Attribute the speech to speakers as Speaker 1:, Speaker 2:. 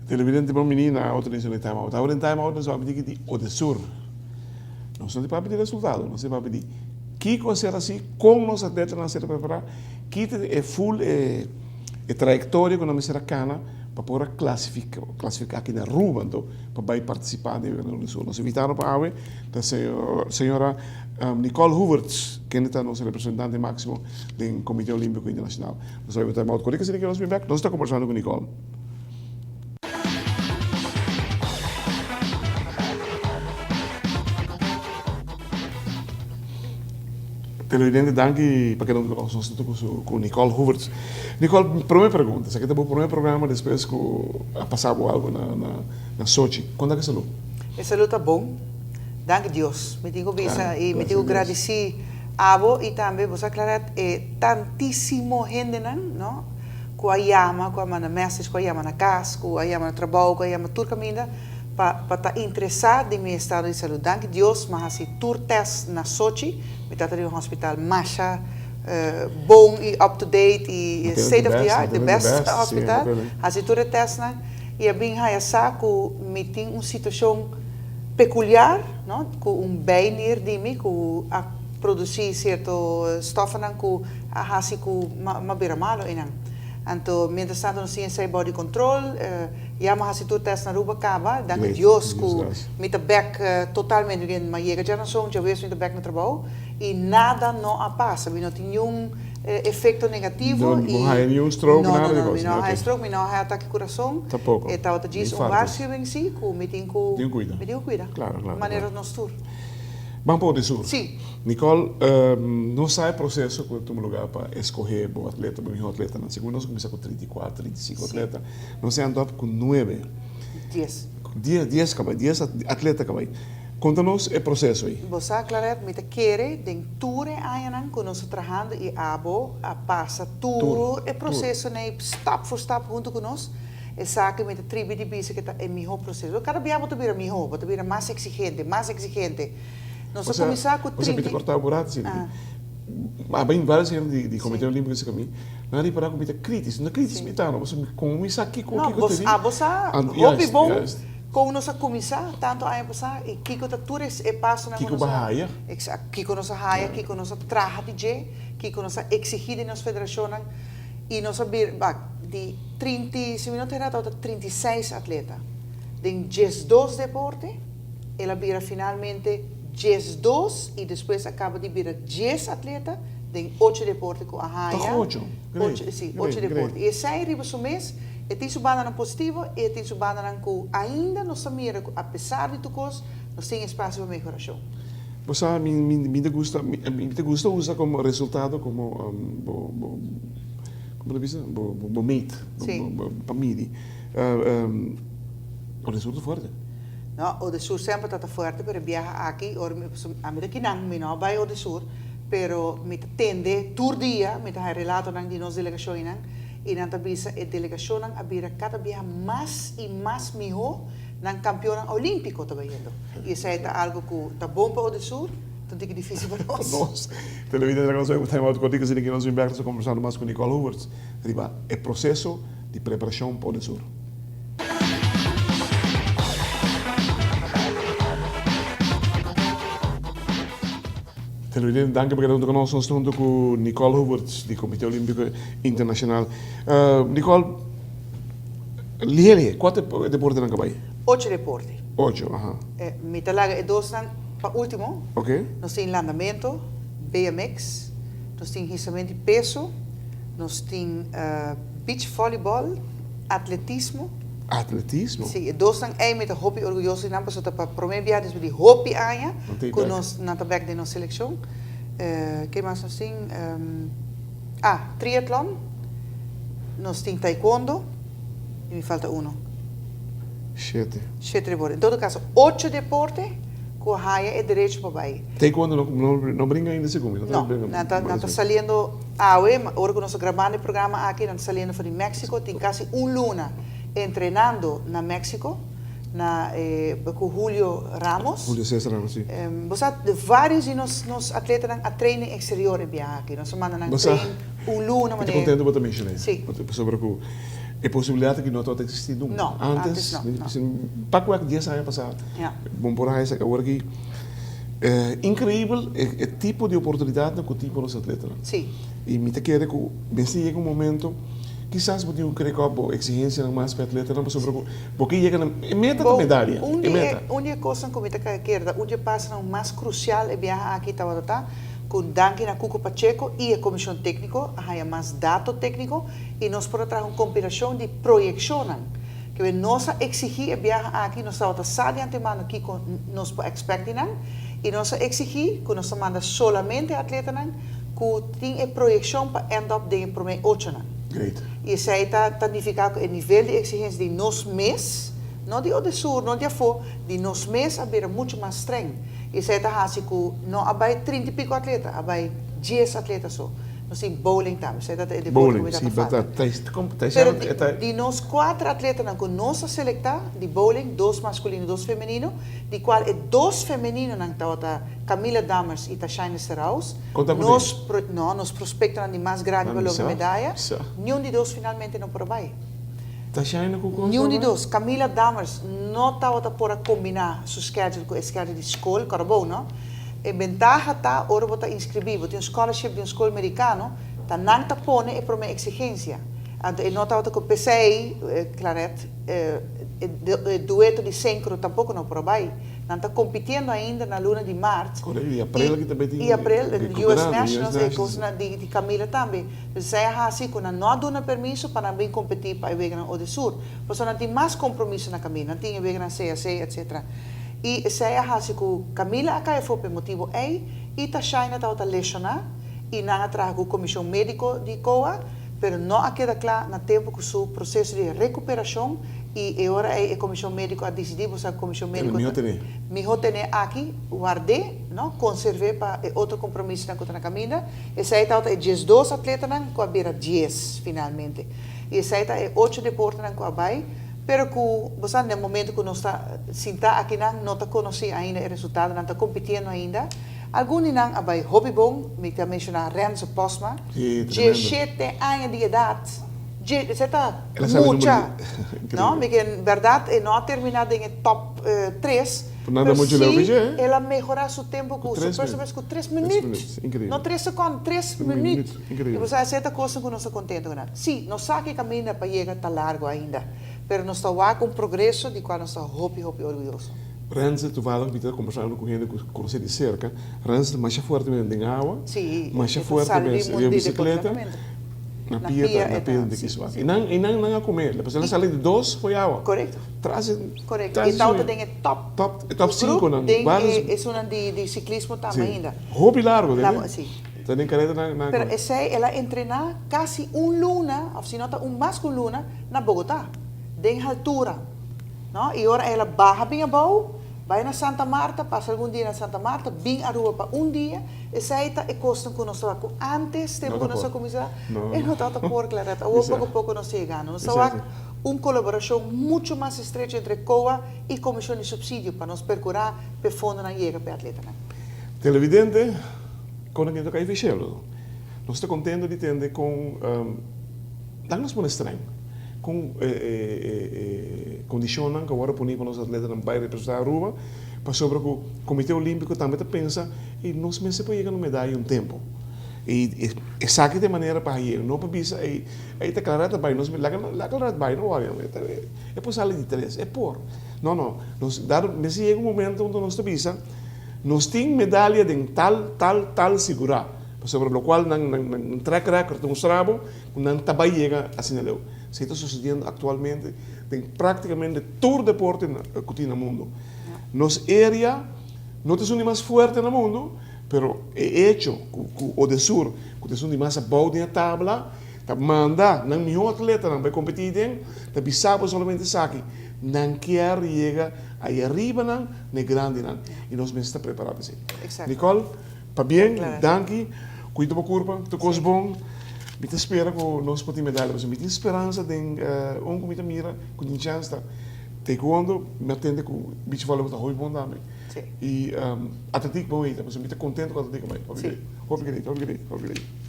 Speaker 1: Televidente bom menino, a outra em time out. Agora em time out nós vamos pedir que o de sur. Não se pode pedir resultado, não se pode pedir. Que coisa assim, como nós atletas não se preparar, que é full trajetória que nós será cana para poder classificar aqui na rua, então para participar do Rio Grande do Sul. Nós invitaram para a senhora Nicole Huberts, que é nossa representante máximo do Comitê Olímpico Internacional. Nós vamos invitar a outra coisa que nós estamos conversando com Nicole. Televidente, danke para que não conheça com Nicole Huberts. Nicole, primeira pergunta, você que tem o primeiro programa depois que passava algo na Sochi, quando é que você luta?
Speaker 2: Essa luta bom, danke Deus. Me digo bisa e me digo agradecer a você e também você aclarar tantíssimo gente não, com a yama, com a mana message, com a yama na casa, com a yama no trabalho, com a yama tudo caminho para estar interessado em meu estado de saúde. Danke Deus, mas assim tour test na Sochi, me está no hospital Masha, bom e up to date e state of the art, the best hospital. Assim tour test na e bem aí saco me tem uma situação peculiar, não, com bem de mim, com a produzir certo stoffen com a assim com uma beira malo então, mientras tanto, nós temos body control, já mas se tu testa na rua acaba, danke Deus, com mit back totalmente bem, mas chega já não sou, já vejo mit back no trabalho e nada não passa, não tem nenhum efeito negativo
Speaker 1: não há nenhum stroke, nada
Speaker 2: de não há stroke, não há ataque coração,
Speaker 1: tampouco.
Speaker 2: Então, tu diz waarschuwing em si, com me tem cuida,
Speaker 1: claro,
Speaker 2: maneira nos tour.
Speaker 1: Vamos para o de sur.
Speaker 2: Sim.
Speaker 1: Nicole, não sai processo que tu lugar para escolher o atleta, o melhor atleta. Na segunda, nós começamos com 34, 35 atletas. Nós andamos com 9.
Speaker 2: 10.
Speaker 1: 10 atletas. Conta-nos o processo aí.
Speaker 2: Você aclarar, me quer de tour aí que nós trabalhando e a passa todo o processo step por step junto conosco. É sabe que me tribo de bisa que é melhor processo. Cada dia vou ter melhor, vou ter mais exigente. Nós vamos começar com 30.
Speaker 1: Você pode cortar o buraco, sim. Há bem vários anos de Comitê Olímpico nesse caminho. Não é para comitê crítico, não é crítico, não. Você começa aqui com o que você
Speaker 2: tem. Você hobby bom, com nós começar, tanto aí passar, e que o tours é passo na
Speaker 1: nossa raia.
Speaker 2: Que com nossa raia, que com nossa traje de que com nossa exigida na federação, e nós de 30, se não terá 36 atletas. De 12 deportes, ela vira finalmente 12 e depois acaba de virar 10 atletas de 8 deportes com a raia. 8 deportes. E sai arriba o mês, e tem subanda positivo e tem subanda com ainda não sabia, apesar de tudo, nós temos espaço para melhoração.
Speaker 1: Você me gusta usar como resultado como meet, para mim. O resultado forte.
Speaker 2: No, o de sur sempre está forte, pero viaja aqui, a mim daqui não vai o de sur, pero me tende todo dia, me está relato de nossa delegação e não visa a delegação a vir cada dia mais e mais melhor no campeonato olímpico também. E isso é algo que está bom para o de sur, então é difícil para nós.
Speaker 1: Nós, televidente, nós vamos ter uma coisa que nós vamos conversando mais com Nicole Huberts, é processo de preparação para o de sur. Televidente, danke porque estamos conosco junto com Nicole Huberts, do Comitê Olímpico Internacional. Nicole, quantos deportes não acabam?
Speaker 2: 8 deportes.
Speaker 1: 8, aham.
Speaker 2: Mitalaga é 2 para último.
Speaker 1: Ok.
Speaker 2: Nós temos landamento, BMX, nós temos rissamento de peso, nós temos beach volleyball, atletismo.
Speaker 1: Atletismo?
Speaker 2: Sim, dois são aí met hobby orgulhoso não para para promover dus die hobby aí com nós na tabak de nossa seleção. Que mais nós tem? Triatlon, nós tem taekwondo e me falta um.
Speaker 1: 7.
Speaker 2: 7 deportes. Em todo caso, 8 deportes com haya direito para vai.
Speaker 1: Taekwondo não brinca ainda segundo.
Speaker 2: Não, não está saindo agora que nós gravando o programa aqui, não está saindo para México, tem quase luna treinando na México, com Julio Ramos.
Speaker 1: Julio César Ramos, sim.
Speaker 2: Vários de nós atletas a treino exterior aqui, nós mandamos treino luna.
Speaker 1: Estou contente com também, né?
Speaker 2: Sim.
Speaker 1: Sobre a possibilidade que não está existindo.
Speaker 2: Não, antes não.
Speaker 1: Para qualquer dia sai a passar. Bom, por aí, agora aqui. Incrível o tipo de oportunidade que tem para os atletas.
Speaker 2: Sim.
Speaker 1: E me quero que me chega momento, quizás pode eu creio que a exigência mais para atleta não sobre porque chega na meta da medalha.
Speaker 2: Uma coisa que me quero, onde passa mais crucial é viajar aqui tá com Danke na Cuco Pacheco e a comissão técnica, há mais dados técnicos e nós podemos trazer uma compilação de projeção. Que nós exigir viajar aqui, nós estamos de antemano aqui com nós expectando e nós exigir que nós manda solamente atletas que tem a projeção para end up de primeiro 8 anos.
Speaker 1: Great.
Speaker 2: E isso aí está significando o nível de exigência de nós mês, não de o sur, não de fora, de nós mês a ver muito mais streng. E isso aí está assim que não há 30 e pico atletas, há 10 atletas só. Nós temos bowling também, isso aí está de
Speaker 1: bowling, sim,
Speaker 2: mas de nós 4 atletas que nós seleciona de bowling, 2 masculinos, 2 femininos, de qual é 2 femininos que Camila Dammers e Tashaina Serraus. Nós prospectamos de mais grande valor de medalha. Nenhum de 2 finalmente não provai.
Speaker 1: Tashaina com
Speaker 2: Nenhum de 2. Camila Dammers não está por combinar seu schedule com o schedule de escola, carbono, não? A ventaja está, ora você inscrever, você tem um scholarship de uma escola americana, está não está pondo é para uma exigência. Ele não está com o PCI, Claret, dueto de sincro tampouco não probai. Não está competindo ainda na luna de março.
Speaker 1: E april que também tem.
Speaker 2: E april, US Nationals, é coisa de Camila também. Você é assim que não dá permisso para bem competir para o o de Sur. Porque não tem mais compromisso na Camila, não tem a CAC, etc. E saya hasiku Camila acá foi por motivo e Tashaina está lesionar e não atrás o comissão médico de COA, pero não queda claro no tempo que o processo de recuperação e agora a comissão médica a decidir a comissão médica me tem aqui guardei, não conservei para outro compromisso na contra Camila e saya está 12 atletas com a beira 10 finalmente e saya está 8 deportes com a vai. Pero que você no momento que nós está aqui não está conhecendo ainda o resultado, não está competindo ainda. Alguns não vai hobby bom, me está mencionando Renzo Posma, 17 anos de idade, você está muita, não? Porque em verdade não terminado em top 3.
Speaker 1: Nada muito
Speaker 2: sim, ela melhorar seu tempo com com 3 minutos. Não 3 segundos, 3 minutos. E você aceita coisa que não está contente com nada. Sim, não sabe que caminho para chegar está largo ainda. Pero nós estamos com progresso de qual nós estamos orgulhosos.
Speaker 1: Renze, tu fala que está conversando com gente que conhece de cerca. Renze, mais forte em água, mais forte em bicicleta, na pia de que suave. E não a comer, depois ela sai de 2 foi água.
Speaker 2: Correto.
Speaker 1: Correto.
Speaker 2: E tal tem
Speaker 1: top 5, não?
Speaker 2: É uma de ciclismo também ainda.
Speaker 1: Hobby largo, né?
Speaker 2: Sim.
Speaker 1: Tem careta na.
Speaker 2: Pero ela treina quase luna, ou se não mais que luna, na Bogotá. De altura, não? E agora ela barra bem a boa, vai na Santa Marta, passa algum dia na Santa Marta, bem a rua para dia, e sai é coisa que nós estamos antes, tempo que nós começamos, e não está por claro, pouco a pouco nós chegamos, nós estamos uma colaboração muito mais estreita entre COA e Comissão de Subsídio para nós percurar para fundo na chega para atleta.
Speaker 1: Televidente, quando a gente toca aí fechado, nós estamos contentes de entender com, dá-nos por estranho. Com condicionam que agora punir para os atletas não vai representar a rua, para sobre o Comitê Olímpico também pensa e nós mesmos podemos chegar no medalha um tempo. E sabe de maneira para ir, não para bisa aí está clarado vai nós lá clarado vai não olha é por sair de 3 é por não nós dar mas chega momento onde nós bisa nós tem medalha de tal segurar sobre o qual não track record mostramos não também chega assim não se está sucedendo atualmente em praticamente todo deporte que tem no mundo. Nos área não é o mais forte no mundo, pero é hecho o de sur, que é o mais bom na tabla, tá manda, não melhor atleta não vai competir, tá bisabo solamente saque, não quer chegar aí arriba, não, nem grande, não. E nós mesmos estamos preparados.
Speaker 2: Exato.
Speaker 1: Nicole, para bem,
Speaker 2: Claro.
Speaker 1: danke, cuida da curva, tu coisa bom. Me te espera que nós podemos medalha, mas me tem esperança de que me mira, com a chance de taekwondo, me atende com o bicho valeu muito bom também.
Speaker 2: Sim.
Speaker 1: E atlético bom aí, mas me te contente com o atlético mais. Obrigado. Obrigado.